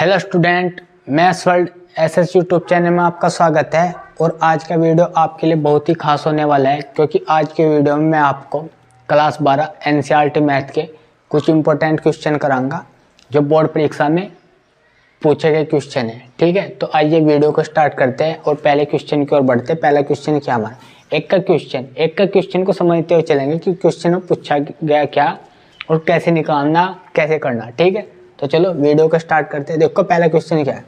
Hello student, maths world SS YouTube channel में आपका स्वागत है। और आज का वीडियो आपके लिए बहुत ही खास होने वाला है, क्योंकि आज के वीडियो में मैं आपको क्लास 12 एनसीईआरटी मैथ के कुछ इंपॉर्टेंट क्वेश्चन कराऊंगा जो बोर्ड परीक्षा में पूछे गए क्वेश्चन है। ठीक है, तो आइए वीडियो को स्टार्ट करते हैं और पहले क्वेश्चन की ओर बढ़ते हैं। पहला क्वेश्चन क्या हमारा एक का क्वेश्चन को समझते हुए चलेंगे कि क्वेश्चन में पूछा गया क्या और कैसे निकालना, कैसे करना। ठीक है, तो चलो वीडियो को स्टार्ट करते हैं। देखो पहला क्वेश्चन क्या है।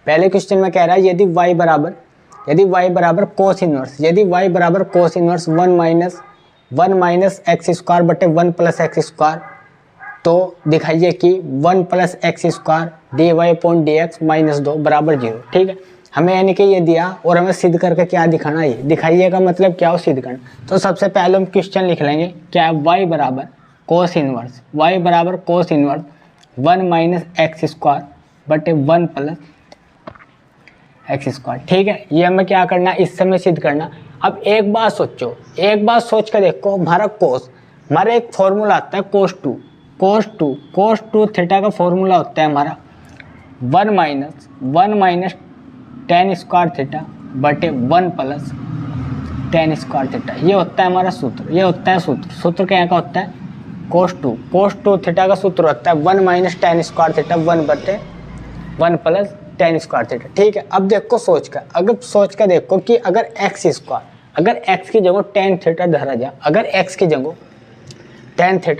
पहले क्वेश्चन में कह रहा है यदि y बराबर कोस इनवर्स, यदि y बराबर cos inverse 1 minus x square बटे 1 प्लस एक्स स्क्वायर, तो दिखाइए कि 1 plus x square D Y upon D X minus 2 बराबर 0। ठीक है, हमें यानी कि ये दिया और हमें सिद्ध करके क्या दिखाना, ये दिखाइए का मतलब क्या हो, सिद्ध करना। तो सबसे पहले हम क्वेश्चन लिख लेंगे क्या है, y बराबर cos inverse 1 minus x square बटे 1 प्लस एक्स स्क्वायर। ठीक है, ये हमें क्या करना, इस समय सिद्ध करना। अब एक बात सोचो, एक बात सोच कर देखो, हमारा कोस, हमारा एक फॉर्मूला आता है कोस टू थीटा का फॉर्मूला होता है हमारा 1 माइनस टेन स्क्वायर थीटा बटे 1 प्लस टेन स्क्वायर थीटा। ये होता है हमारा सूत्र, ये होता है सूत्र क्या का होता है, कोस टू थीटा का सूत्र होता है 1 माइनस टेन स्क्वायर थीटा 1 बटे 1 प्लस टेन स्क्वायर थीटा। ठीक है, अब देखो सोच कर देखो कि अगर एक्स की जगह टेन थीटा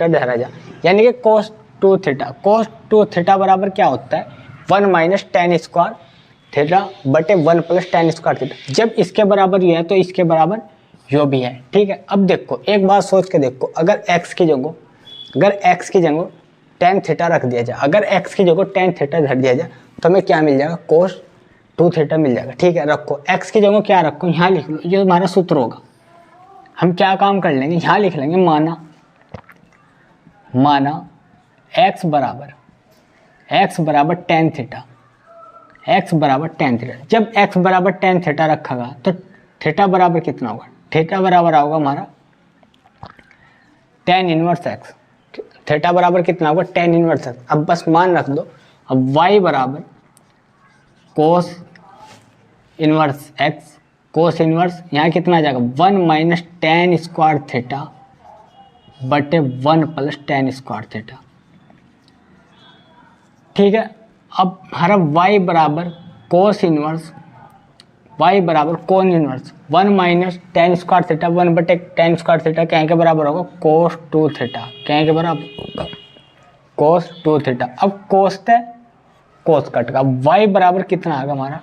धरा जा, यानी कि कोस टू थीटा बराबर क्या होता है 1 माइनस टेन स्क्वायर थीटा बटे 1 प्लस टेन स्क्वायर थीटा। जब इसके बराबर ये है तो इसके बराबर यो भी है। ठीक है, अब देखो एक बात सोच के देखो, अगर एक्स की जगह टेन थीटा रख दिया जाए, धर दिया जाए तो हमें क्या मिल जाएगा, कोस टू थीटा मिल जाएगा। ठीक है, रखो एक्स की जगह क्या रखो, यहाँ लिख लो, ये हमारा सूत्र होगा। हम क्या काम कर लेंगे, यहाँ लिख लेंगे माना एक्स बराबर टेन थीटा, जब एक्स बराबर टेन थीटा रखा तो थीटा बराबर कितना होगा, थीटा बराबर होगा हमारा टेन इनवर्स एक्स। थीटा बराबर कितना होगा, टेन इनवर्स एक्स। अब बस मान रख दो। अब y बराबर cos inverse x, cos inverse यहाँ कितना आ जाएगा 1 माइनस टेन स्क्वायर थीटा बटे 1 प्लस टेन स्क्वायर थीटा। ठीक है, अब हमारा y बराबर cos inverse 1 minus ten square theta 1 बटे टेन स्क्वायर थीटा क्या के बराबर होगा, कोस टू थीटा। क्या के बराबर, कोस टू थीटा। अब कोस कट का y बराबर कितना आएगा हमारा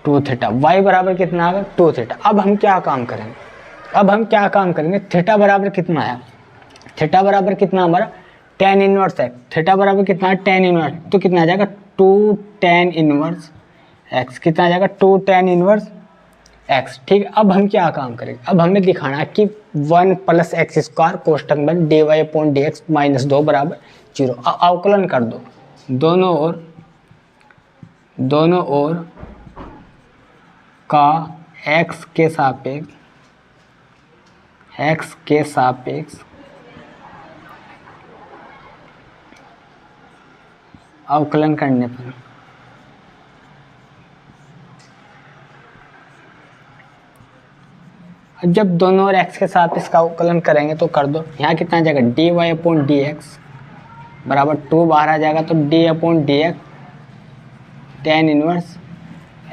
2 थीटा, y बराबर कितना आएगा 2 थीटा। अब हम क्या काम करेंगे, थीटा बराबर कितना आया, थीटा बराबर कितना हमारा टेन इनवर्स एक्स, थीटा बराबर कितना है टेन इनवर्स, तो कितना आ जाएगा 2 टेन इनवर्स एक्स, कितना आ जाएगा 2 टेन इनवर्स एक्स। ठीक है, अब हम क्या काम करेंगे, अब हमें दिखाना है कि 1 प्लस एक्स स्क्वायर कोष्टक में D Y upon D X minus 2 बराबर 0। अवकलन कर दो दोनों ओर का एक्स के सापेक्ष अवकलन करने पर जब दोनों ओर x के साथ इसका अवकलन करेंगे तो कर दो, यहाँ कितना आ जाएगा D Y upon D x बराबर 2 बाहर आ जाएगा, तो D upon D X tan inverse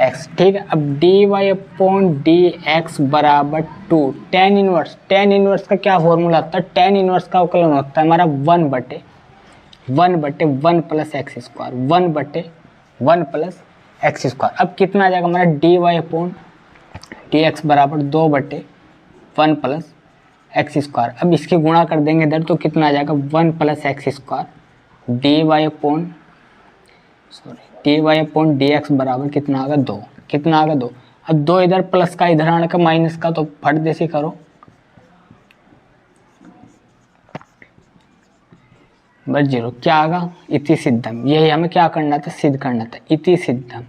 X. ठीक है, अब D Y upon D x बराबर 2 टेन इनवर्स का क्या फॉर्मूला होता है, टेन इनवर्स का अवकलन होता है हमारा 1 बटे 1 प्लस एक्स स्क्वायर, 1 बटे 1 प्लस एक्स स्क्वायर। अब कितना आ जाएगा हमारा D Y upon D x बराबर 2 बटे 1 प्लस एक्स स्क्वायर। अब इसकी गुणा कर देंगे इधर तो कितना आ जाएगा 1 plus x square D Y upon D x बराबर कितना आ गया 2, कितना आ गया 2। अब 2 इधर प्लस का इधर आने का माइनस का, तो फट देसी करो, बस 0। क्या आगा, इति सिद्धम। यही हमें क्या करना था, सिद्ध करना था, इति सिद्धम।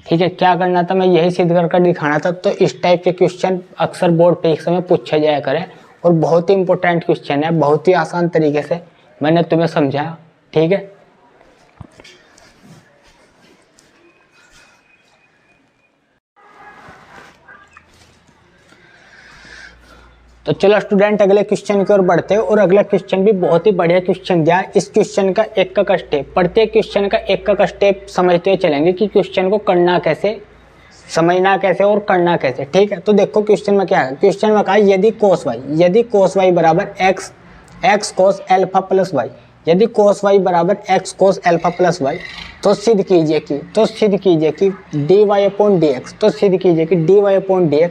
ठीक है, क्या करना था, मैं यही सिद्ध कर दिखाना था। तो इस टाइप के क्वेश्चन अक्सर बोर्ड परीक्षा में पूछे जाया करें और बहुत ही इंपॉर्टेंट क्वेश्चन है, बहुत ही आसान तरीके से मैंने तुम्हें समझाया, ठीक है। तो चलो स्टूडेंट अगले क्वेश्चन की ओर बढ़ते हैं, और अगला क्वेश्चन भी बहुत ही बढ़िया क्वेश्चन दिया है। इस क्वेश्चन का एक का स्टेप, प्रत्येक क्वेश्चन का एक का स्टेप समझते हुए चलेंगे कि क्वेश्चन को करना कैसे, समझना कैसे और करना कैसे, ठीक है। तो देखो क्वेश्चन में क्या है, क्वेश्चन में कहा यदि cos y बराबर x cos alpha plus Y, यदि cos y बराबर x cos alpha plus Y, तो सिद्ध कीजिए कि dy अपॉन dx, तो सिद्ध कीजिए कि dy upon dx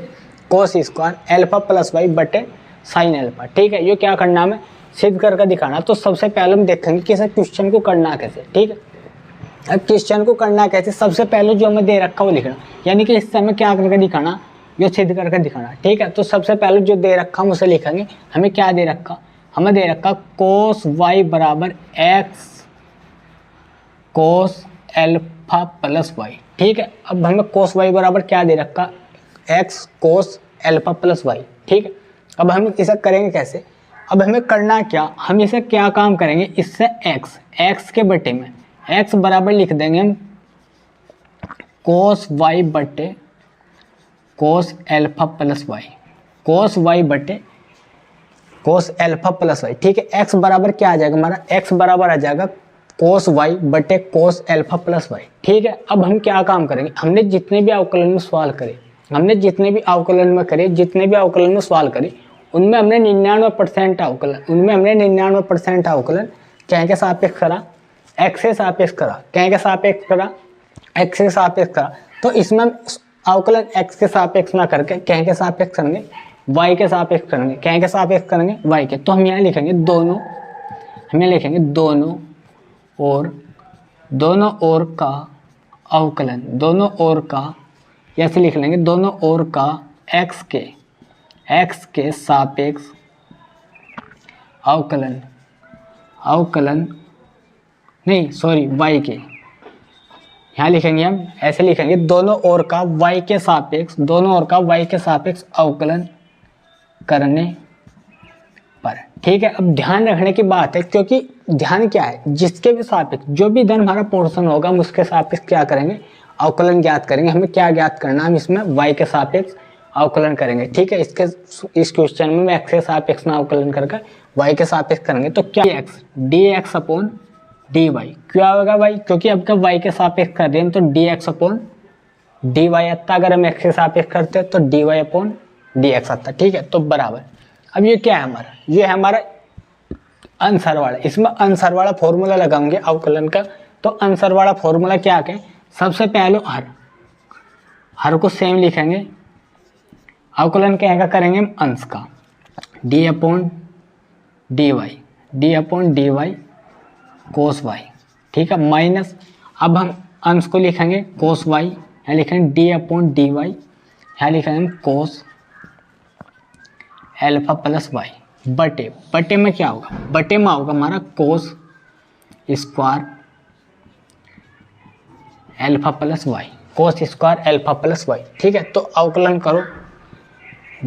cos square alpha plus Y बटे साइन अल्फा, ठीक है। ये क्या करना हमें, सिद्ध करके दिखाना। तो सबसे पहले हम देखेंगे कि इस क्वेश्चन को करना कैसे, ठीक है। अब क्वेश्चन को करना कैसे, सबसे पहले जो हमें दे रखा वो लिखना, यानी कि इससे हमें क्या करके दिखाना, जो सिद्ध करके दिखाना, ठीक है। तो सबसे पहले जो दे रखा हम उसे लिखेंगे। हमें क्या दे रखा, हमें दे रखा cos y बराबर x cos alpha plus Y, ठीक है। अब हमें cos y बराबर क्या दे रखा, x cos alpha plus Y, ठीक है। अब हम इसे करेंगे कैसे, अब हमें करना क्या, हम इसे क्या काम करेंगे, इससे x के बटे में x बराबर लिख देंगे हम cos y बटे cos alpha plus Y, cos y बटे cos अल्फा प्लस वाई, ठीक है। x बराबर क्या आ जाएगा हमारा, x बराबर आ जाएगा cos y बटे cos अल्फा प्लस वाई, ठीक है। अब हम क्या काम करेंगे, हमने जितने भी अवकलन में सवाल करे, जितने भी अवकलन में सवाल करे, उनमें हमने 99% अवकलन क्या के सापेक्ष करा, x से सापेक्ष करा, क्या के सापेक्ष करा, x से सापेक्ष करा। तो इसमें हम अवकलन x के सापेक्ष ना करके क्या के सापेक्ष करेंगे, y के सापेक्ष करेंगे, क्या के सापेक्ष करेंगे, y के। तो हम यहाँ लिखेंगे दोनों ओर का अवकलन, दोनों ओर का, ऐसे लिख लेंगे, दोनों ओर का x के सापेक्ष अवकलन नहीं सॉरी y के, यहाँ लिखेंगे हम ऐसे लिखेंगे, दोनों ओर का y के सापेक्ष अवकलन करने पर, ठीक है। अब ध्यान रखने की बात है, क्योंकि ध्यान क्या है, जिसके भी सापेक्ष जो भी धन हमारा पोर्शन होगा हम उसके सापेक्ष क्या करेंगे, अवकलन ज्ञात करेंगे। हमें क्या ज्ञात करना, हम इसमें y के सापेक्ष अवकलन करेंगे, ठीक है। इस क्वेश्चन में x के सापेक्ष में अवकलन करके y के सापेक्ष करेंगे। तो क्या dx अपॉन dy क्या होगा भाई, क्योंकि अब क्या y के सापेक्ष कर रहे हैं तो dx अपॉन dy आता, अगर हम x के सापेक्ष करते हैं तो dy अपॉन dx आता, ठीक है। तो बराबर, अब ये क्या है हमारा, ये है हमारा आंसर वाला, इसमें आंसर वाला फॉर्मूला लगाएंगे अवकलन का। तो आंसर वाला फॉर्मूला क्या है, सबसे पहले हर को सेम लिखेंगे, अवकलन क्या करेंगे हम अंश का, d upon dy cos y, ठीक है, माइनस, अब हम अंश को लिखेंगे cos y, यहाँ लिखेंगे d अपॉन dy, यहाँ लिखेंगे cos अल्फा प्लस वाई बटे में क्या होगा, बटे में होगा हमारा cos square alpha plus Y, cos square alpha plus Y, ठीक है। तो अवकलन करो,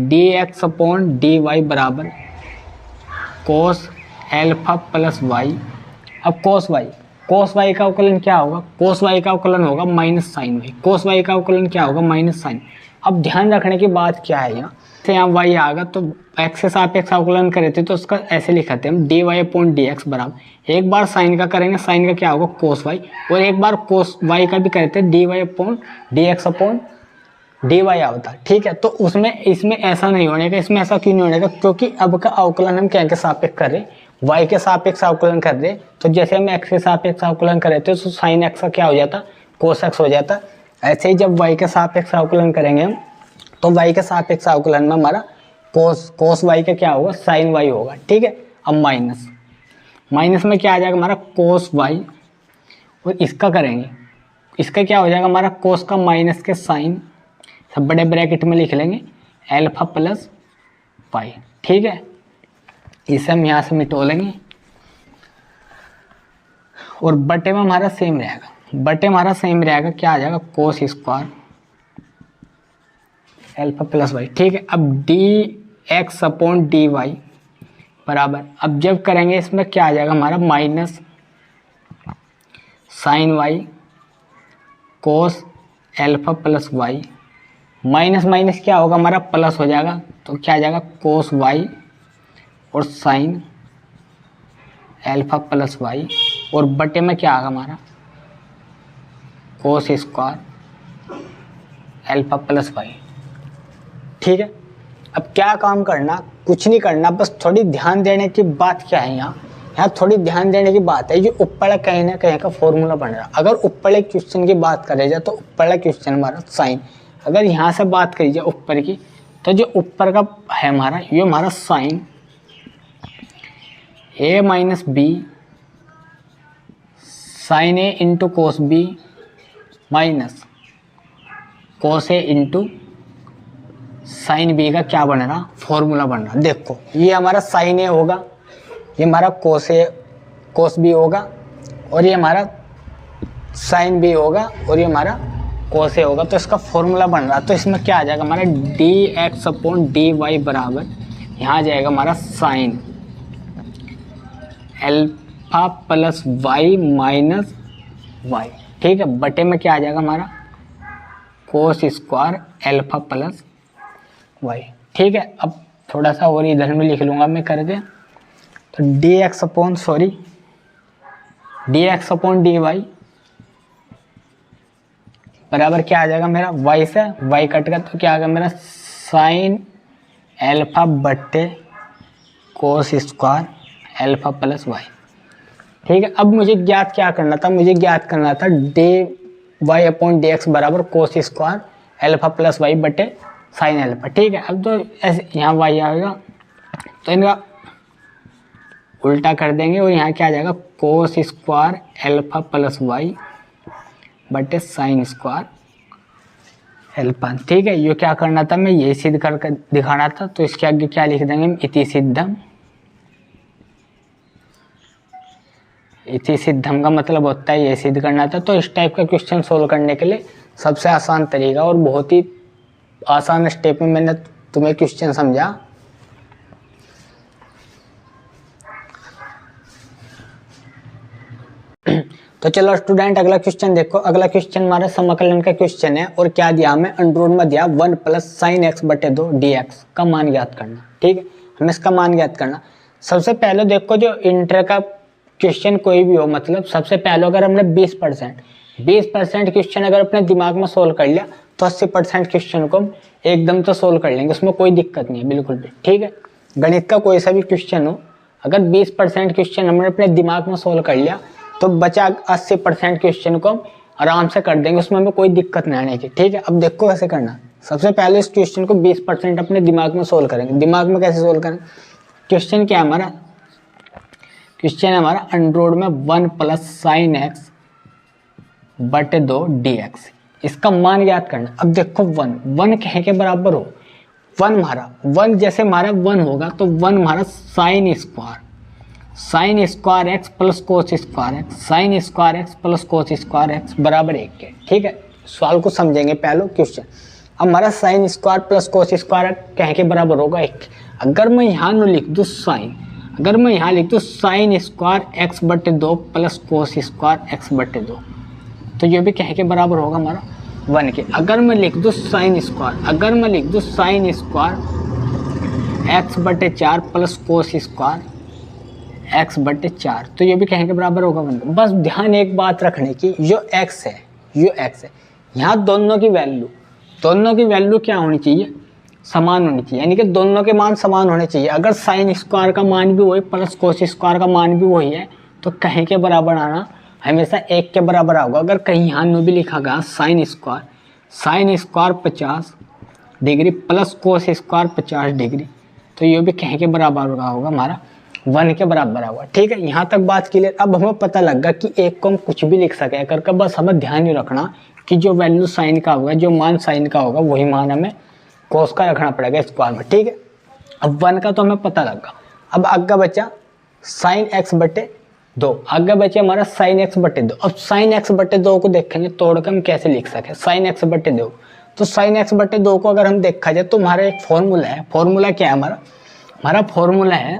dx अपॉन dy बराबर cos अल्फा प्लस वाई। अब cos y का अवकलन क्या होगा, cos y का अवकलन होगा minus sine y, cos y का अवकलन क्या होगा माइनस साइन। अब ध्यान रखने की बात क्या है, यहाँ y आएगा तो x के सापेक्ष अवकलन करे थे तो उसका ऐसे लिखाते हम dy अपॉन dx बराबर, एक बार साइन का करेंगे, साइन का क्या होगा cos y, और एक बार cos y का भी करते dy upon dx upon dy आता, ठीक है। तो इसमें ऐसा नहीं होने का, इसमें ऐसा क्यों नहीं होने का, क्योंकि अब का अवकलन हम क्या के सापेक्ष कर रहे, y के सापेक्ष अवकलन कर रहे। तो जैसे हम x के सापेक्ष अवकलन कर रहे थे तो साइन x का क्या हो जाता, cos x हो जाता। ऐसे ही जब y के सापेक्ष अवकलन करेंगे हम तो y के सापेक्ष अवकलन में हमारा cos y का क्या होगा, sin y होगा, ठीक है। अब माइनस में क्या आ जाएगा हमारा cos y, और इसका करेंगे, इसका क्या हो जाएगा हमारा cos का माइनस के साइन, सब बड़े ब्रैकेट में लिख लेंगे अल्फा प्लस पाई, ठीक है। इसे हम यहाँ से मिटो लेंगे, और बटे में हमारा सेम रहेगा, क्या आ जाएगा cos square alpha plus Y, ठीक है। अब D x upon D Y बराबर, अब जब करेंगे इसमें क्या आ जाएगा हमारा minus sine Y cos alpha plus Y, minus minus क्या होगा हमारा प्लस हो जाएगा, तो क्या आ जाएगा कोस वाई और साइन एल्फा प्लस वाई, और बटे में क्या आएगा हमारा cos square alpha plus Y. ठीक है, अब क्या काम करना, कुछ नहीं करना, बस थोड़ी ध्यान देने की बात क्या है यहाँ थोड़ी ध्यान देने की बात है, ये ऊपर कहीं ना कहीं का फॉर्मूला बन रहा है। अगर ऊपर क्वेश्चन की बात करें जाए तो ऊपर क्वेश्चन हमारा साइन, अगर यहाँ से बात करी जाए ऊपर की, तो जो ऊपर का है हमारा ये हमारा sine A minus B sine A into cos B minus cos A into sine B का क्या बन रहा फॉर्मूला बन रहा। देखो ये हमारा साइन ए होगा, ये हमारा कोस बी होगा, और ये हमारा साइन बी होगा, और ये हमारा कोस ए होगा, तो इसका फॉर्मूला बन रहा। तो इसमें क्या आ जाएगा हमारा d x upon D Y बराबर, यहाँ आ जाएगा हमारा sine alpha plus Y minus y. ठीक है, बटे में क्या आ जाएगा हमारा cos square alpha plus Y. ठीक है, अब थोड़ा सा और इधर में लिख लूँगा मैं करके, तो d x upon D Y बराबर क्या आ जाएगा मेरा वाई से वाई कट का, तो क्या आ गया मेरा साइन एल्फा बट्टे cos square alpha plus Y. ठीक है, अब मुझे ज्ञात क्या करना था, मुझे ज्ञात करना था d Y upon D x बराबर cos square alpha plus Y बटे साइन एल्फा। ठीक है, अब तो ऐसे यहाँ वाई आएगा तो इनका उल्टा कर देंगे, और यहाँ क्या आ जाएगा cos square alpha plus Y बटे साइन स्क्वायर एल्फा। ठीक है, ये क्या करना था, मैं ये सिद्ध करके दिखाना था, तो इसके आगे क्या लिख देंगे इति सिद्धम का मतलब होता है ये सिद्ध करना था। तो इस टाइप का क्वेश्चन सोल्व करने के लिए सबसे आसान तरीका और बहुत ही आसान स्टेप में मैंने तुम्हें क्वेश्चन समझा। तो चलो स्टूडेंट अगला क्वेश्चन देखो। अगला क्वेश्चन हमारा समाकलन का क्वेश्चन है, और क्या दिया हमें अंडर में दिया 1 प्लस साइन एक्स बटे 2 डी एक्स का मान ज्ञात करना। ठीक है, हमें इसका मान ज्ञात करना। सबसे पहले देखो जो इंटर का क्वेश्चन कोई भी हो, मतलब सबसे पहले अगर हमने 20% क्वेश्चन अगर अपने दिमाग में सोल्व कर लिया तो 80% क्वेश्चन को हम एकदम तो सोल्व कर लेंगे, उसमें कोई दिक्कत नहीं है बिल्कुल भी। ठीक है, गणित का कोई सा भी क्वेश्चन हो, अगर 20% क्वेश्चन हमने अपने दिमाग में सोल्व कर लिया तो बचा 80% क्वेश्चन को हम आराम से कर देंगे, उसमें हमें कोई दिक्कत नहीं आने की। ठीक है, अब देखो कैसे करना। सबसे पहले इस क्वेश्चन को 20% अपने दिमाग में सोल्व करेंगे। दिमाग में कैसे सोल्व करेंगे, क्वेश्चन क्या है हमारा, क्वेश्चन है हमारा अंडर में 1 प्लस साइन एक्स बटे 2 डी एक्स, इसका मान ज्ञात करना। अब देखो 1 कहे के बराबर हो, 1 जैसे हमारा 1 होगा तो 1 हमारा sine square x plus cos square x, sine square x plus cos square x बराबर 1 के। ठीक है, सवाल को समझेंगे पहले क्वेश्चन। अब हमारा sine square plus cos square कहे के बराबर होगा 1। अगर मैं यहाँ न लिख दूँ साइन, अगर मैं यहाँ लिख दूँ साइन स्क्वायर एक्स बटे 2 प्लस कोस स्क्वायर एक्स बटे 2, तो ये भी कहे के बराबर होगा हमारा 1 के। अगर मैं लिख दूँ साइन स्क्वायर, अगर मैं लिख दूँ साइन स्क्वायर एक्स बटे 4 प्लस कोस स्क्वायर एक्स बटे 4, तो ये भी कहे के बराबर होगा 1। बस ध्यान एक बात रखने की, जो एक्स है यहाँ दोनों की वैल्यू क्या होनी चाहिए, समान होनी चाहिए, यानी कि दोनों के मान समान होने चाहिए। अगर साइन स्क्वायर का मान भी वही प्लस कोस स्क्वायर का मान भी वही है तो कहीं के बराबर आना हमेशा 1 के बराबर होगा। अगर कहीं यहाँ में भी लिखा गया sine square 50 degree plus cos square 50 degree, तो ये भी कहीं के बराबर होगा हमारा 1 के बराबर होगा। ठीक है, यहाँ तक बात क्लियर। अब हमें पता लग गया कि 1 को हम कुछ भी लिख सके करके, बस हमें ध्यान ही रखना कि जो वैल्यू साइन का होगा, जो मान साइन का होगा वही मान हमें कोस का रखना पड़ेगा स्क्वायर में। ठीक है, अब 1 का तो हमें पता लगा। अब आगे बचा साइन एक्स बटे 2, आगे बचे हमारा साइन एक्स बटे 2। अब साइन एक्स बटे 2 को देखेंगे तोड़ कर हम कैसे लिख सके साइन एक्स बटे 2। तो साइन एक्स बटे 2 को अगर हम देखा जाए तो हमारा एक फॉर्मूला है। फॉर्मूला क्या है हमारा फॉर्मूला है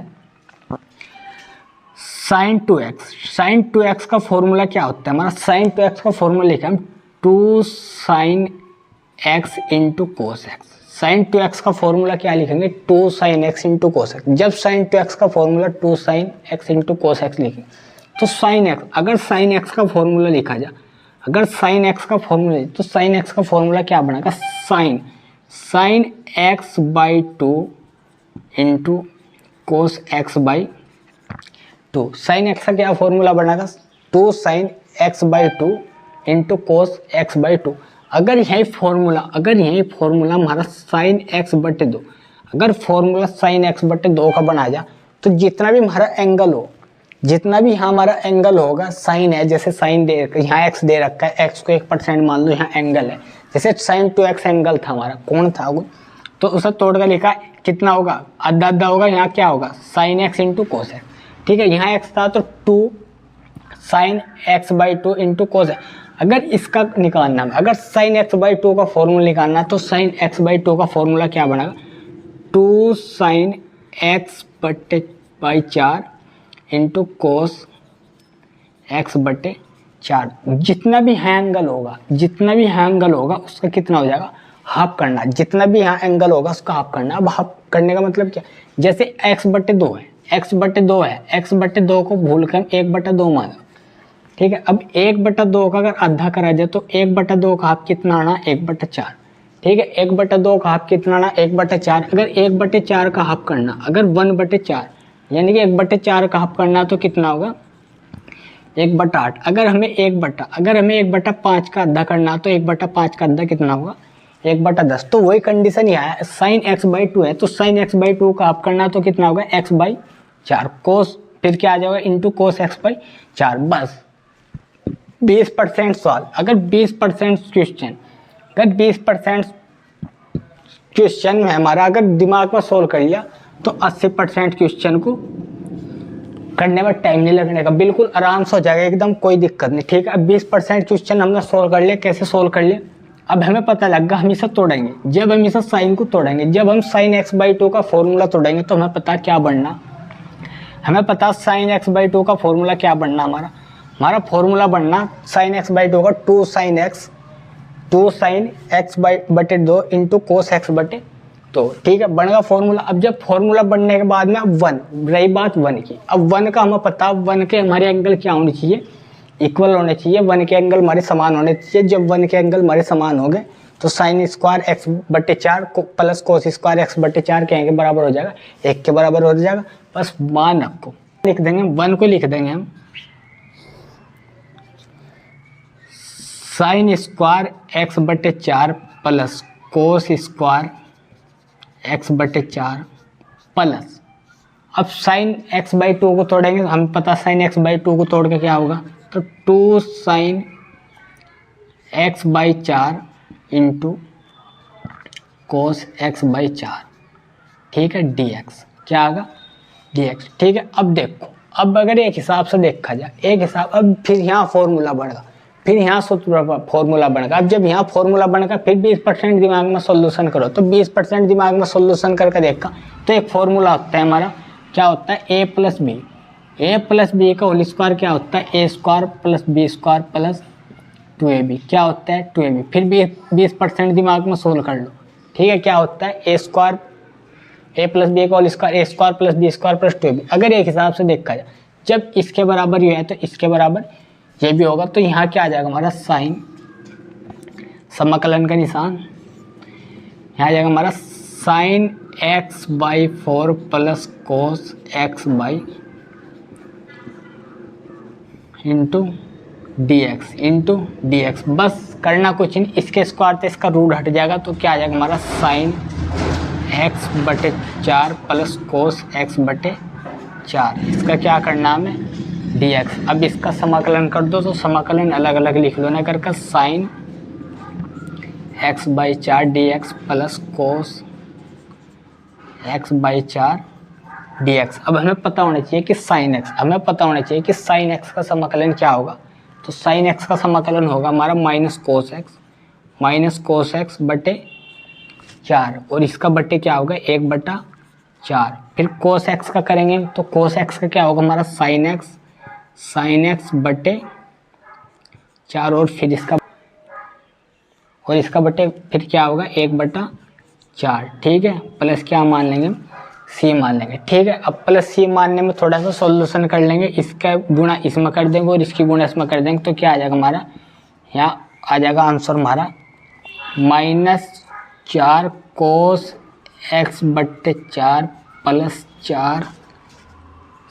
साइन 2x, साइन 2x का फॉर्मूला क्या होता है हमारा? साइन 2x का फॉर्मूला लिखा हम 2 sine x into cos x. Sine 2x का फॉर्मूला क्या लिखेंगे? 2 sine x into cos x. जब साइन 2x का formula 2 sine x into cos x लिखेंगे तो साइन x, अगर साइन x का फॉर्मूला लिखा जाए, अगर साइन x का फॉर्मूला, तो साइन x का फॉर्मूला क्या बनेगा? Sine x by 2 into cos x by 2। Sine x का क्या फॉर्मूला बनेगा? 2 sine x by 2 into cos x by 2। अगर यही फॉर्मूला हमारा साइन x बटे 2, अगर फॉर्मूला साइन x बटे 2 का बना जा, तो जितना भी हमारा एंगल हो, जितना भी यहाँ हमारा एंगल होगा, साइन है, जैसे साइन दे रखा है, यहाँ x दे रखा है, x को 1% मान लो, यहाँ एंगल है, जैसे साइन 2x एंगल था हमारा, कोण था वो, तो उसे तोड़ कर लिखा कितना होगा? आधा आधा होगा। यहाँ क्या होगा? Sine x into cos x. ठीक है, यहाँ x था तो 2 sine x by 2 into cos x. अगर इसका निकालना है, अगर साइन x बाई 2 का फॉर्मूला निकालना, तो साइन x बाई 2 का फॉर्मूला क्या बनेगा? 2 साइन x बटे बाई 4 इंटू कोस एक्स बटे 4। जितना भी यहाँ एंगल होगा, उसका कितना हो जाएगा? हाफ करना। जितना भी यहाँ एंगल होगा उसका हाफ करना। अब हाफ करने का मतलब क्या? जैसे x बटे 2 है, x बटे 2 को भूल कर 1/2 माना। ठीक है, अब 1/2 का अगर आधा करा जाए तो 1/2 का हाफ कितना आना? 1/4। ठीक है, 1/2 का हाफ कितना आना? 1/4। अगर 1/4 का हाफ करना, अगर 1/4 यानी कि 1/4 का हाफ करना, तो कितना होगा? 1/8। अगर हमें 1/5 का आधा करना, तो 1/5 का आधा कितना होगा? 1/10। तो वही कंडीशन ही है, साइन x बाई 2 है, तो साइन x बाई 2 का हाफ करना, तो कितना होगा? x by 4। कोस फिर क्या आ जाएगा? Into cos x by 4। बस 20% सवाल। अगर 20% क्वेश्चन में हमारा अगर दिमाग में सोल्व कर लिया, तो 80% क्वेश्चन को करने में टाइम नहीं लगने का, बिल्कुल आराम से हो जाएगा, एकदम कोई दिक्कत नहीं। ठीक है, अब 20% क्वेश्चन हमने सोल्व कर लिया। कैसे सोल्व कर लिया? अब हमें पता लग गया, हम इसे तोड़ेंगे। जब हम इसे साइन को तोड़ेंगे, जब हम साइन x बाई 2 का फॉर्मूला तोड़ेंगे, तो हमें पता क्या बनना? हमें पता साइन x बाई 2 का फॉर्मूला क्या बनना? हमारा फॉर्मूला बनना साइन x बाई 2 का 2 साइन x बटे 2 इंटू कोस एक्स बटे 2। ठीक है, बनेगा फॉर्मूला। अब जब फॉर्मूला बनने के बाद में अब 1 रही बात 1 की। अब 1 का हमें पता, 1 के हमारे एंगल क्या होने चाहिए? इक्वल होने चाहिए। 1 के एंगल हमारे समान होने चाहिए। जब 1 के एंगल हमारे समान हो गए, तो साइन स्क्वायर एक्स बटे 4 प्लस कोस स्क्वायर एक्स बटे 4 के बराबर हो जाएगा, 1 के बराबर हो जाएगा। बस मान आपको लिख देंगे, 1 को लिख देंगे हम साइन स्क्वायर एक्स बटे 4 प्लस कोस स्क्वायर एक्स बटे 4 प्लस, अब साइन एक्स बाई 2 को तोड़ेंगे, हमें पता साइन एक्स बाई 2 को तोड़ के क्या होगा? तो 2 sine x by 4 into cos x by 4। ठीक है, dx क्या आएगा? dx। ठीक है, अब देखो, अब अगर एक हिसाब से देखा जाए, अब फिर यहाँ फॉर्मूला बढ़ेगा, फिर यहाँ फॉर्मूला बनेगा। अब जब यहाँ फॉर्मूला बनेगा, फिर 20% दिमाग में सॉल्यूशन करो। तो 20% दिमाग में सॉल्यूशन करके देखा, तो एक फॉर्मूला होता है हमारा, क्या होता है? a प्लस बी का होल स्क्वायर क्या होता है? a square plus b square plus 2ab क्या होता है? 2ab। फिर 20% दिमाग में सोल्व कर लो। ठीक है, क्या होता है? a प्लस बी का whole square, a square plus b square plus 2ab। अगर एक हिसाब से देखा जाए, जब इसके बराबर ये है तो इसके बराबर ये भी होगा। तो यहाँ क्या आ जाएगा हमारा? साइन, समाकलन का निशान, यहाँ आ जाएगा हमारा sine x by 4 plus cos x by into dx। बस करना कुछ नहीं, इसके स्क्वायर से इसका रूट हट जाएगा, तो क्या आ जाएगा हमारा? साइन x बटे 4 प्लस कोस x बटे 4। इसका क्या करना हमें? dx। अब इसका समाकलन कर दो, तो समाकलन अलग अलग लिख लो ना करके, sine x by 4 dx plus cos x by 4 dx। अब हमें पता होना चाहिए कि साइन x का समाकलन क्या होगा? तो साइन x का समाकलन होगा हमारा माइनस कोस एक्स बटे 4, और इसका बटे क्या होगा? 1/2। 4। फिर कोस एक्स का करेंगे तो कोस एक्स का क्या होगा हमारा साइन एक्स बटे 4 और फिर इसका बटे फिर क्या होगा 1/4। ठीक है, प्लस क्या मान लेंगे सी मान लेंगे। ठीक है, अब प्लस सी मानने में थोड़ा सा सॉल्यूशन कर लेंगे, इसका गुणा इसमें कर देंगे और इसकी गुणा इसमें कर देंगे तो क्या आ जाएगा हमारा, यहाँ आ जाएगा आंसर हमारा -4 कोस एक्स बटे 4 प्लस 4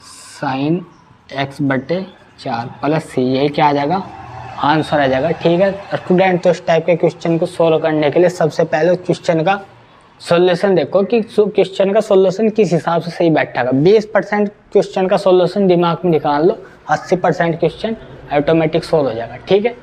साइन एक्स बटे 4 प्लस सी, यही क्या आ जाएगा आंसर आ जाएगा। ठीक है स्टूडेंट, तो इस टाइप के क्वेश्चन को सोल्व करने के लिए सबसे पहले क्वेश्चन का सॉल्यूशन देखो कि क्वेश्चन का सॉल्यूशन किस हिसाब से सही बैठेगा। 20% क्वेश्चन का सॉल्यूशन दिमाग में निकाल लो, 80% क्वेश्चन ऑटोमेटिक सोल्व हो जाएगा। ठीक है,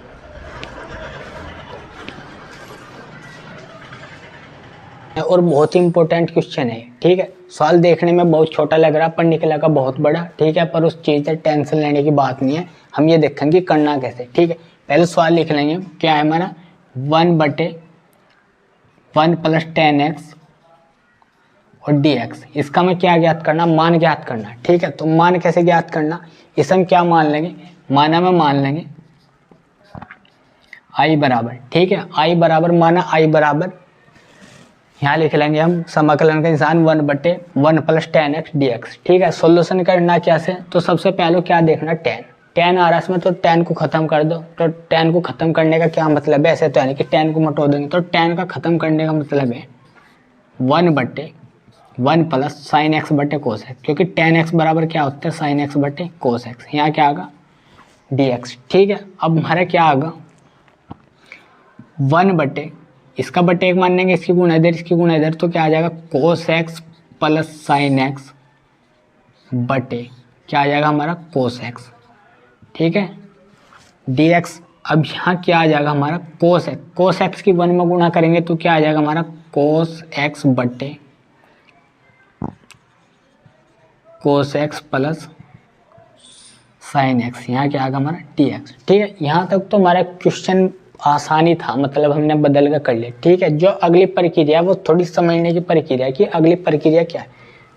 और बहुत ही इंपॉर्टेंट क्वेश्चन है। ठीक है, सवाल देखने में बहुत छोटा लग रहा है पर निकलेगा बहुत बड़ा। ठीक है, पर उस चीज़ से टेंशन लेने की बात नहीं है, हम ये देखेंगे करना कैसे। ठीक है, पहले सवाल लिख लेंगे, क्या है हमारा 1/1 प्लस 10x और dx। इसका हमें क्या ज्ञात करना, मान ज्ञात करना। ठीक है, तो मान कैसे ज्ञात करना, इसे हम क्या मान लेंगे, माना में मान लेंगे i बराबर। ठीक है, i बराबर माना i बराबर, यहाँ लिख लेंगे हम समाकलन का निशान 1/1 प्लस 10x dx। ठीक है, सॉल्यूशन करना कैसे, तो सबसे पहले क्या देखना, 10 आ रहा है इसमें तो 10 को खत्म कर दो। तो 10 को खत्म करने का क्या मतलब है, ऐसे तो यानी कि 10 को मटो देंगे, तो 10 का खत्म करने का मतलब है 1/1 प्लस साइन एक्स बटे कोस एक्स, क्योंकि 10x बराबर क्या होता है साइन एक्स बटे कोस एक्स, यहाँ क्या आगा dx। ठीक है, अब हमारा क्या आगा 1/, इसका बटे 1 मान लेंगे, इसकी गुणा इधर तो क्या आ जाएगा कोस एक्स प्लस साइन एक्स बटे क्या आ जाएगा हमारा कोस एक्स। ठीक है, dx। अब यहाँ क्या आ जाएगा हमारा कोस एक्स की 1 में गुणा करेंगे तो क्या आ जाएगा हमारा कोस एक्स बटे cos x plus sine x, यहाँ क्या आएगा हमारा dx। ठीक है, यहाँ तक तो हमारा क्वेश्चन आसानी था, मतलब हमने बदल कर कर लिया। ठीक है, जो अगली प्रक्रिया वो थोड़ी समझने की प्रक्रिया की अगली प्रक्रिया क्या है।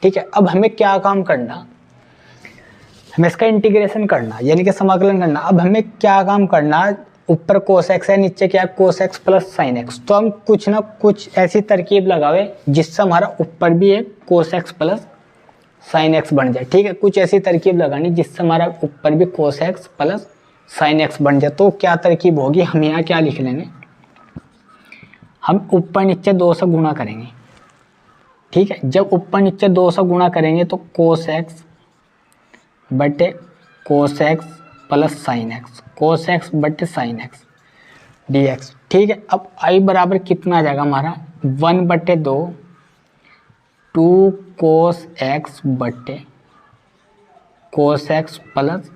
ठीक है, अब हमें क्या काम करना, हमें इसका इंटीग्रेशन करना यानी कि समाकलन करना। अब हमें क्या काम करना, ऊपर कोस एक्स है नीचे क्या है कोस एक्स प्लस साइन एक्स, तो हम कुछ ना कुछ ऐसी तरकीब लगावे जिससे हमारा ऊपर भी एक कोस एक्स प्लस साइन एक्स बन जाए। ठीक है, कुछ ऐसी तरकीब लगानी जिससे हमारा ऊपर भी कोस एक्स प्लस साइन एक्स बन जाए। तो क्या तरकीब होगी, हम यहाँ क्या लिख लेंगे, हम ऊपर नीचे 2 से गुणा करेंगे। ठीक है, जब ऊपर नीचे 2 से गुणा करेंगे तो कोस एक्स बटे cos x plus sine x, cos x बटे साइन एक्स dx। ठीक है, अब i बराबर कितना आ जाएगा हमारा 1/2 2 कोस एक्स बटे cos x plus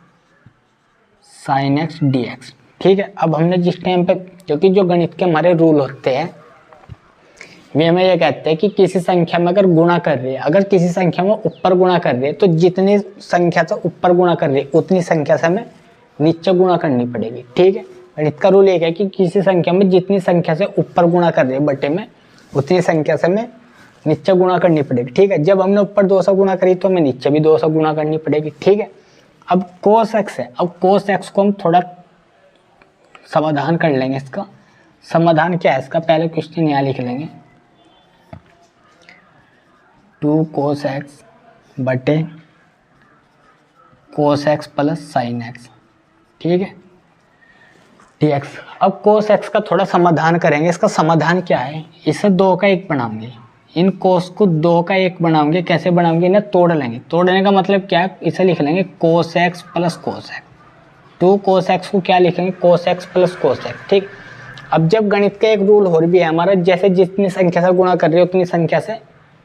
sine x dx। ठीक है, अब हमने जिस टाइम पे, क्योंकि जो गणित के हमारे रूल होते हैं वे हमें ये कहते हैं कि किसी संख्या में अगर गुणा कर रही है, अगर किसी संख्या में ऊपर गुणा कर रही है तो जितनी संख्या से ऊपर गुणा कर रही है उतनी संख्या से हमें नीचे गुणा करनी पड़ेगी। ठीक है, गणित का रूल एक है कि किसी संख्या में जितनी संख्या से ऊपर गुणा कर रही है बटे में उतनी संख्या से हमें नीचे गुणा करनी पड़ेगी। ठीक है, जब हमने ऊपर 2 से गुणा करी तो हमें नीचे भी 2 से गुणा करनी पड़ेगी। ठीक है, अब कोस एक्स है, अब कोस एक्स को हम थोड़ा समाधान कर लेंगे। इसका समाधान क्या है, इसका पहले क्वेश्चन यहाँ लिख लेंगे 2 कोस एक्स बटे cos x plus sine x. ठीक है, dx। अब कोस एक्स का थोड़ा समाधान करेंगे। इसका समाधान क्या है, इसे 2 का 1 बनाएंगे, इन कोस को 2 का 1 बनाएंगे। कैसे बनाएंगे, इन्हें तोड़ लेंगे। तोड़ने का मतलब क्या है, इसे लिख लेंगे कोस x plus cos x. 2 cos x को क्या लिखेंगे कोस एक्स प्लस कोस एक्स। ठीक, अब जब गणित का एक रूल और भी है हमारा, जैसे जितनी संख्या से गुणा कर रहे हो उतनी संख्या से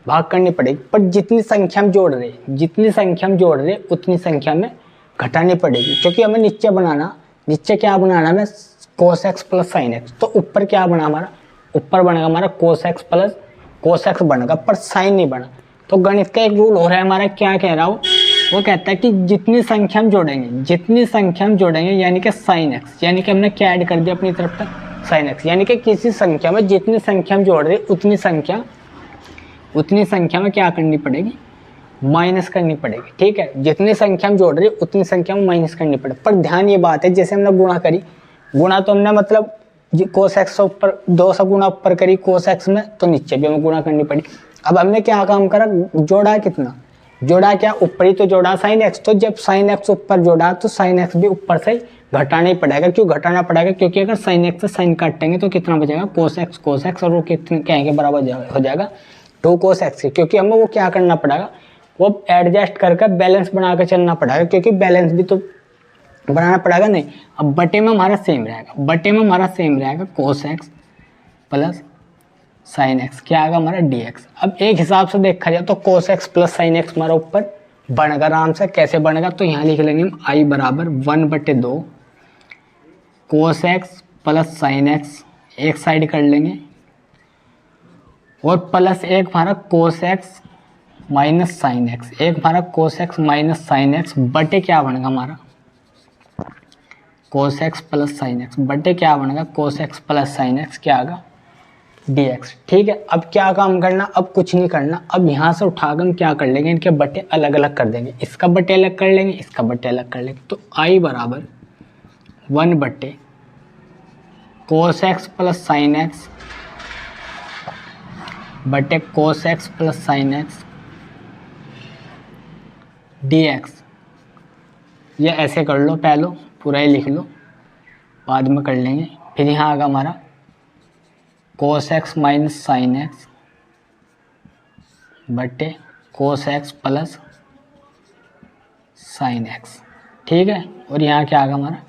भाग करनी पड़ेगी, पर जितनी संख्या हम जोड़ रहे उतनी संख्या में घटानी पड़ेगी, क्योंकि हमें नीचे बनाना, नीचे क्या बनाना हमें कोस एक्स प्लस साइन एक्स। तो ऊपर क्या बना हमारा, ऊपर बनेगा हमारा cos x plus cos x बनेगा, पर साइन नहीं बना। तो गणित का एक रूल हो रहा है हमारा, क्या कह रहा हूँ, वो कहता है कि जितनी संख्या हम जोड़ेंगे यानी कि साइन एक्स, यानी कि हमने क्या ऐड कर दिया अपनी तरफ तक साइन एक्स, यानी कि किसी संख्या में जितनी संख्या हम जोड़ रहे उतनी संख्या उतनी संख्या में क्या करनी पड़ेगी, माइनस करनी पड़ेगी। ठीक है, जितनी संख्या हम जोड़ रहे उतनी संख्या में माइनस करनी पड़ेगी। पर ध्यान ये बात है, जैसे हमने गुणा करी, गुणा तो हमने मतलब कोस एक्स से ऊपर 2 से गुणा ऊपर करी कोस एक्स में, तो नीचे भी हमें गुणा करनी पड़ी। अब हमने क्या काम करा, जोड़ा कितना, जोड़ा क्या, ऊपर ही तो जोड़ा साइन एक्स। तो जब साइन एक्स ऊपर जोड़ा तो साइन एक्स भी ऊपर से घटाना ही पड़ेगा। क्यों घटाना पड़ेगा, क्योंकि अगर साइन एक्स से साइन काटेंगे तो कितना बचेगा, कोस एक्स, और वो कितने क्या के बराबर हो जाएगा, 2 कोस एक्स। क्योंकि हमें वो क्या करना पड़ेगा, वो एडजस्ट करके बैलेंस बना के चलना पड़ेगा, क्योंकि बैलेंस भी तो बनाना पड़ेगा। नहीं, अब बटे में हमारा सेम रहेगा, बटे में हमारा सेम रहेगा कोस एक्स प्लस साइन एक्स, क्या आएगा हमारा डी एक्स। अब एक हिसाब से देखा जाए तो कोस एक्स प्लस साइन एक्स हमारा ऊपर बनेगा आराम से। कैसे बनेगा, तो यहाँ लिख लेंगे हम आई बराबर 1/2 कोस एक्स प्लस साइन एक्स, एक साइड कर लेंगे, और प्लस एक हमारा cos x minus sine x, एक हमारा cos x minus sine x बटे क्या बनेगा हमारा cos x plus sine x, बटे क्या बनेगा कोस एक्स प्लस साइन एक्स, क्या आएगा dx। ठीक है, अब क्या काम करना, अब कुछ नहीं करना। अब यहाँ से उठाकर हम क्या कर लेंगे, इनके बटे अलग अलग कर देंगे, इसका बटे अलग कर लेंगे, इसका बटे अलग कर लेंगे। तो आई बराबर 1/, cos x plus sine x बटे cos x plus sine x dx। ये ऐसे कर लो, पहले पूरा ही लिख लो, बाद में कर लेंगे। फिर यहाँ आगा हमारा cos x minus sine x बटे cos x plus sine x. ठीक है, और यहाँ क्या आगा हमारा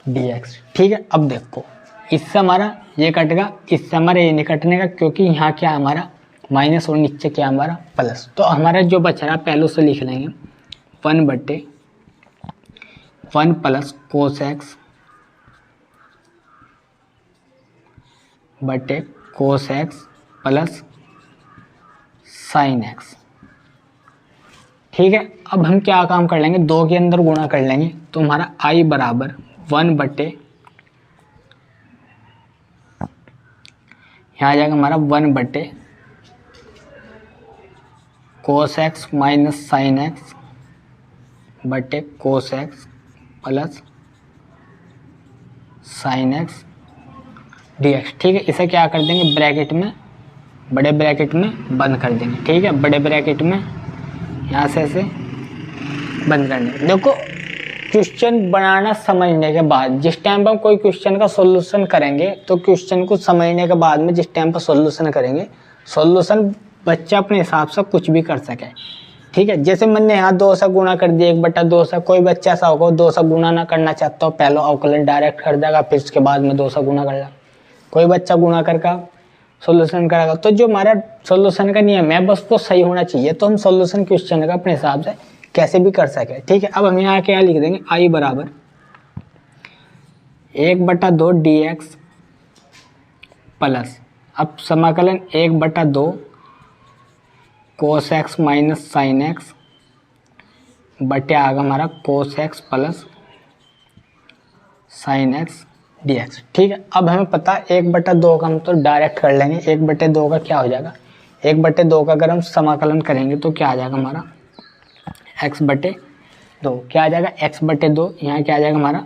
dx। ठीक है, अब देखो इससे हमारा ये कटेगा, इससे हमारा ये नहीं कटने का, क्योंकि यहाँ क्या हमारा माइनस और नीचे क्या हमारा प्लस। तो हमारा जो बच रहा है पहले से लिख लेंगे 1/1 प्लस कोस एक्स बटे cos x plus sine x. ठीक है, अब हम क्या काम कर लेंगे, 2 के अंदर गुणा कर लेंगे, तो हमारा आई बराबर 1/, यहाँ आ जाएगा हमारा 1/, cos x minus sine x बटे cos x plus sine x dx। ठीक है, इसे क्या कर देंगे, ब्रैकेट में, बड़े ब्रैकेट में बंद कर देंगे। ठीक है, बड़े ब्रैकेट में यहाँ से ऐसे बंद कर देंगे। देखो क्वेश्चन बनाना समझने के बाद, जिस टाइम पर हम कोई क्वेश्चन का सॉल्यूशन करेंगे, तो क्वेश्चन को समझने के बाद में जिस टाइम पर सॉल्यूशन करेंगे, सॉल्यूशन बच्चा अपने हिसाब से कुछ भी कर सके। ठीक है, जैसे मैंने यहाँ 2 से गुणा कर दिया 1/2 से, कोई बच्चा ऐसा होगा 2 से गुणा ना करना चाहता हो, पहले अवकलन डायरेक्ट कर देगा, फिर उसके बाद में 2 से गुणा कर देगा। कोई बच्चा गुणा करके सॉल्यूशन करेगा। तो जो हमारा सॉल्यूशन का नियम है बस वो सही होना चाहिए, तो हम सॉल्यूशन क्वेश्चन का अपने हिसाब से कैसे भी कर सके। ठीक है, अब हम यहाँ क्या लिख देंगे, आई बराबर 1/2 dx प्लस, अब समाकलन 1/2 कोस एक्स माइनस साइन एक्स बटे आगा हमारा cos x plus sine x dx। ठीक है, अब हमें पता 1/2 का हम तो डायरेक्ट कर लेंगे, 1/2 का क्या हो जाएगा, 1/2 का अगर हम समाकलन करेंगे तो क्या आ जाएगा हमारा x/2, क्या आ जाएगा x/2, यहाँ क्या आ जाएगा हमारा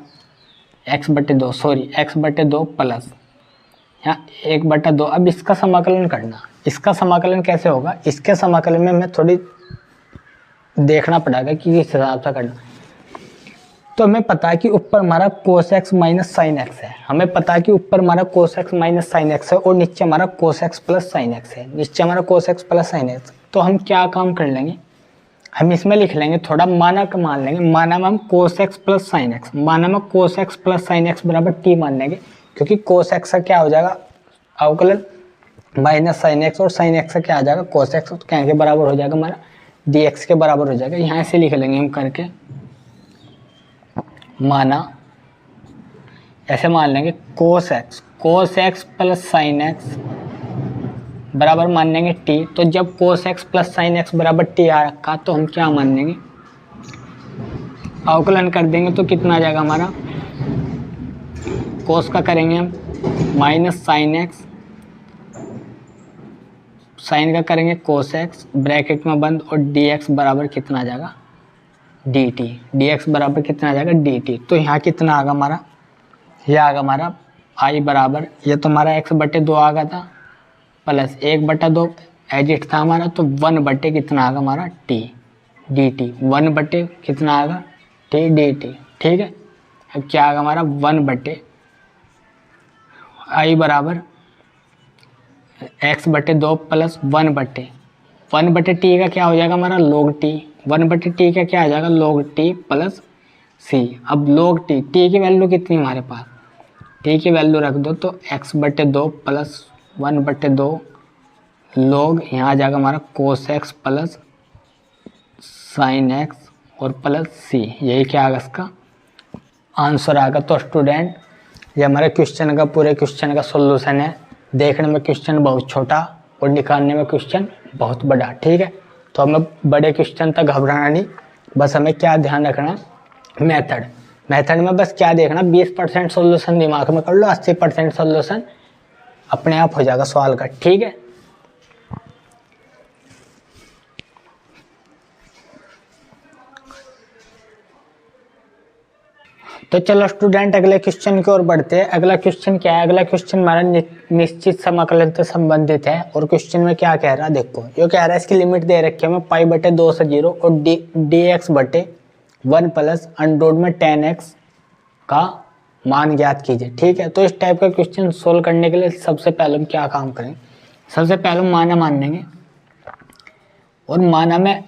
x/2 प्लस यहाँ 1/2। अब इसका समाकलन करना, इसका समाकलन कैसे होगा, इसके समाकलन में हमें थोड़ी देखना पड़ेगा कि किस हिसाब से करना। तो हमें पता है कि ऊपर हमारा cos x minus sine x है, हमें पता है कि ऊपर हमारा cos x minus sine x है, और नीचे हमारा cos x plus sine x है, नीचे हमारा cos x plus sine x. तो हम क्या काम कर लेंगे, हम इसमें लिख लेंगे थोड़ा मानक मान लेंगे, माना में हम कोस एक्स प्लस साइन एक्स, माना में कोस एक्स प्लस साइन एक्स बराबर टी मान लेंगे, क्योंकि कोस एक्स का क्या हो जाएगा अवकलन माइनस साइन एक्स, और साइन एक्स का क्या आ जाएगा कोस एक्स, तो क्या के बराबर हो जाएगा हमारा डी एक्स के बराबर हो जाएगा। यहाँ से लिख लेंगे हम करके, माना ऐसे मान लेंगे कोस एक्स प्लस साइन एक्स बराबर मान लेंगे टी। तो जब कोस एक्स प्लस साइन एक्स बराबर टी आ रखा तो हम क्या मान लेंगे, अवकलन कर देंगे तो कितना आ जाएगा हमारा, कोस का करेंगे हम माइनस साइन एक्स साइन का करेंगे कोस एक्स ब्रैकेट में बंद और डी एक्स बराबर कितना आ जाएगा डी टी, डी एक्स बराबर कितना आ जाएगा डी टी। तो यहाँ कितना आगा हमारा, ये आगा हमारा आई बराबर, ये तो हमारा एक्स बटे 2 आ गया था प्लस 1/2 एजिट था हमारा, तो 1 कितना आगा हमारा टी डी टी, 1 कितना आगा टी डी टी। ठीक है, अब क्या आगा हमारा 1 आई बराबर x/2 प्लस 1/टी का क्या हो जाएगा हमारा log टी, 1/टी का क्या आ जाएगा log टी प्लस सी। अब log टी की वैल्यू कितनी हमारे पास, टी की वैल्यू रख दो तो x/2 प्लस 1/2 log, यहाँ आ जाएगा हमारा cos x plus sin x और प्लस सी, यही क्या आएगा इसका आंसर आएगा। तो स्टूडेंट ये हमारे क्वेश्चन का पूरे क्वेश्चन का सॉल्यूशन है। देखने में क्वेश्चन बहुत छोटा और निकालने में क्वेश्चन बहुत बड़ा। ठीक है, तो हमें बड़े क्वेश्चन तक घबराना नहीं, बस हमें क्या ध्यान रखना, मेथड में बस क्या देखना, 20% सॉल्यूशन दिमाग में कर लो, 80% सॉल्यूशन अपने आप हो जाएगा सवाल का। ठीक है, तो चलो स्टूडेंट अगले क्वेश्चन की ओर बढ़ते हैं। अगला क्वेश्चन क्या है, अगला क्वेश्चन हमारा निश्चित समाकलन से संबंधित है। और क्वेश्चन में क्या कह रहा है देखो, ये कह रहा है इसकी लिमिट दे रखी है हमें π/2 से 0 और dx/1 प्लस अंडर में 10x का मान ज्ञात कीजिए। ठीक है, तो इस टाइप का क्वेश्चन सोल्व करने के लिए सबसे पहले हम क्या काम करेंगे, सबसे पहले माना मान लेंगे और माना में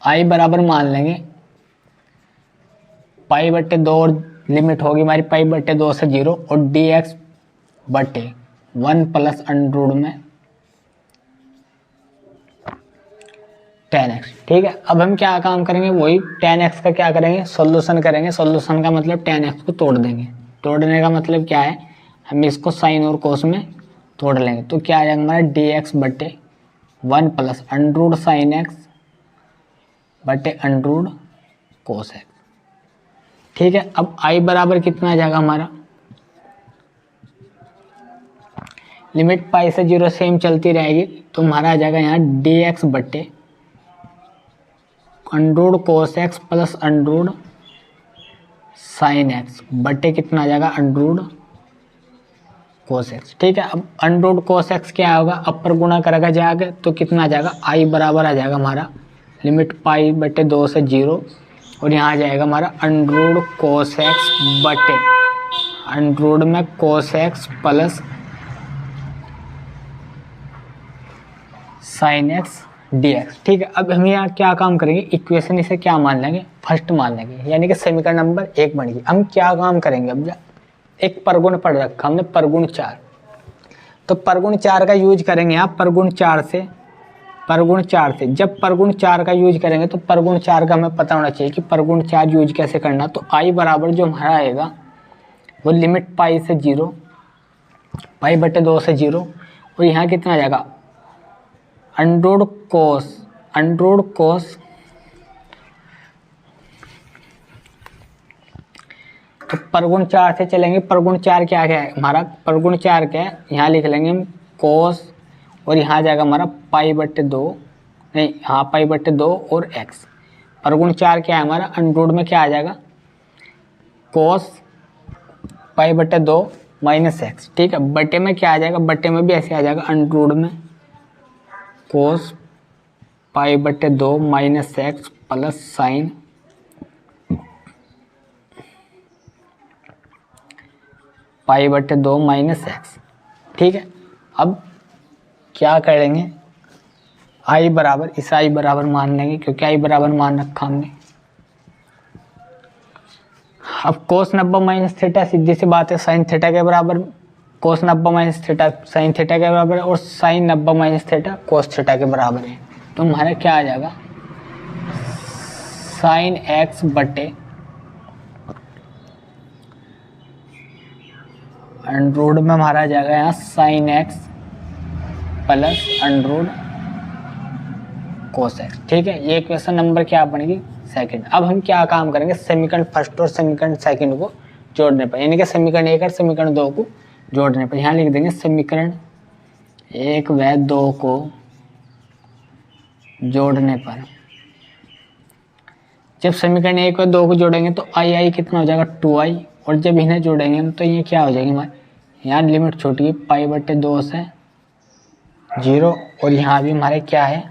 i बराबर मान लेंगे π/2 और लिमिट होगी हमारी π/2 से 0 और dx/1 प्लस अंडर में 10x। ठीक है, अब हम क्या काम करेंगे, वही 10x का क्या करेंगे सॉल्यूशन करेंगे। सॉल्यूशन का मतलब 10x को तोड़ देंगे, तोड़ने का मतलब क्या है, हम इसको साइन और कोस में तोड़ लेंगे। तो क्या आ जाएगा हमारा dx/1 plus under sign x बटे अंडर कोस एक्स। ठीक है, अब i बराबर कितना आ जाएगा हमारा, लिमिट पाई से 0 सेम चलती रहेगी, तो हमारा आ जाएगा यहाँ dx बटे अंडर कोस x plus under sign x बटे कितना आ जाएगा अंडर कोस एक्स। ठीक है, अब अंडर कोस एक्स क्या होगा, अपर गुणा करेगा जाएगा तो कितना आ जाएगा i बराबर आ जाएगा हमारा लिमिट π/2 से 0 और यहाँ आ जाएगा हमारा अंडर कोस एक्स बटे अंडर में कोस x plus sine x dx। ठीक है, अब हम यहाँ क्या काम करेंगे, इक्वेशन इसे क्या मान लेंगे, फर्स्ट मान लेंगे, यानी कि समीकरण नंबर 1 बन गई। हम क्या काम करेंगे, अब एक परगुण पढ़ रखा हमने परगुण 4, तो परगुण 4 का यूज करेंगे यहाँ परगुण 4 से। जब परगुण 4 का यूज करेंगे तो परगुण 4 का हमें पता होना चाहिए कि परगुण 4 यूज कैसे करना। तो i बराबर जो हमारा आएगा वो लिमिट पाई से 0 π/2 से 0 और यहाँ कितना आ जाएगा अंडर कोस तो परगुण 4 से चलेंगे। परगुण 4 क्या है हमारा, परगुण 4 क्या है, यहाँ लिख लेंगे हम कोस और यहाँ आ जाएगा हमारा π/2, नहीं हाँ π/2 और x। परगुण 4 क्या है हमारा, अंडर में क्या आ जाएगा कोस π/2 माइनस एक्स। ठीक है, बटे में क्या आ जाएगा, बटे में भी ऐसे आ जाएगा अंडर में cos π/2 minus x plus sine π/2 minus x. ठीक है, अब क्या करेंगे, i बराबर, इस i बराबर मान लेंगे क्योंकि i बराबर मान रखा हमने। अब कोस 90 माइनस थीटा सीधी सी बात है साइन थीटा के बराबर, cos 90 minus theta sine theta के बराबर है और sine 90 minus theta cos theta के बराबर है। तो हमारा क्या आ जाएगा साइन एक्स बटे अंडर में हमारा आ जाएगा यहाँ साइन एक्स प्लस अंडर कोस एक्स। ठीक है, ये क्वेश्चन नंबर क्या बनेगी सेकंड। अब हम क्या काम करेंगे, समीकरण फर्स्ट और समीकरण सेकंड को जोड़ने पर, यानी कि समीकरण 1 और समीकरण 2 को जोड़ने पर यहाँ लिख देंगे समीकरण 1 व 2 को जोड़ने पर जब समीकरण 1 और 2 को जोड़ेंगे तो आई कितना हो जाएगा 2i, और जब इन्हें जोड़ेंगे तो ये क्या हो जाएगी हमारे, यहाँ लिमिट छूटी π/2 से 0, और यहाँ भी हमारे क्या है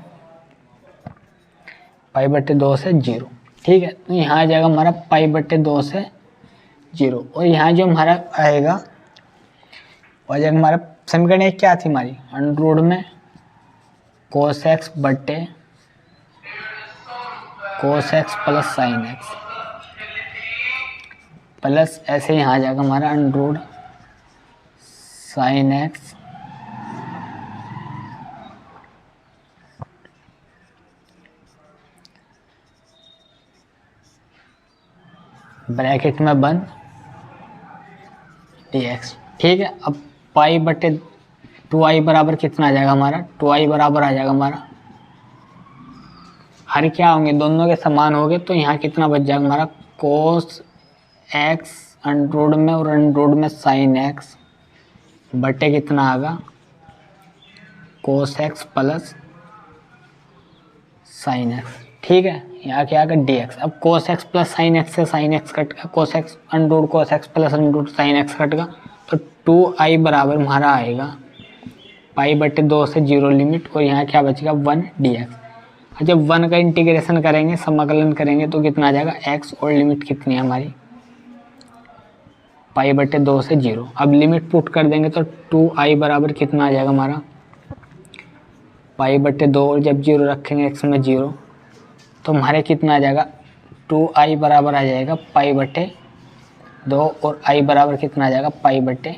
π/2 से 0। ठीक है, तो यहाँ आ जाएगा हमारा π/2 से 0, और यहाँ जो हमारा आएगा और जब हमारा समीकरण 1 क्या थी हमारी, अंडर में cos x बट्टे cos x plus sin x, plus ऐसे यहाँ आ जाएगा हमारा अंडर sin x ब्रैकेट में बंद dx। ठीक है, अब π/2i बराबर कितना आ जाएगा हमारा, 2i बराबर आ जाएगा हमारा, हर क्या होंगे दोनों के समान हो गए, तो यहाँ कितना बच जाएगा हमारा cos x अंडर में और अंडर में sin x बटे कितना आएगा cos x plus sin x। ठीक है, यहाँ क्या आएगा dx। अब cos x plus sin x से sin x कट गया, cos x plus under sin x cut गया, तो 2i बराबर हमारा आएगा π/2 से 0 लिमिट, और यहाँ क्या बचेगा 1 dx। जब 1 का इंटीग्रेशन करेंगे, समाकलन करेंगे, तो कितना आ जाएगा x, और लिमिट कितनी है हमारी π/2 से 0। अब लिमिट पुट कर देंगे तो 2i बराबर कितना आ जाएगा हमारा π/2, और जब 0 रखेंगे x में 0, तो हमारे कितना आ जाएगा 2i बराबर आ जाएगा π/2, और i बराबर कितना आ जाएगा π/2।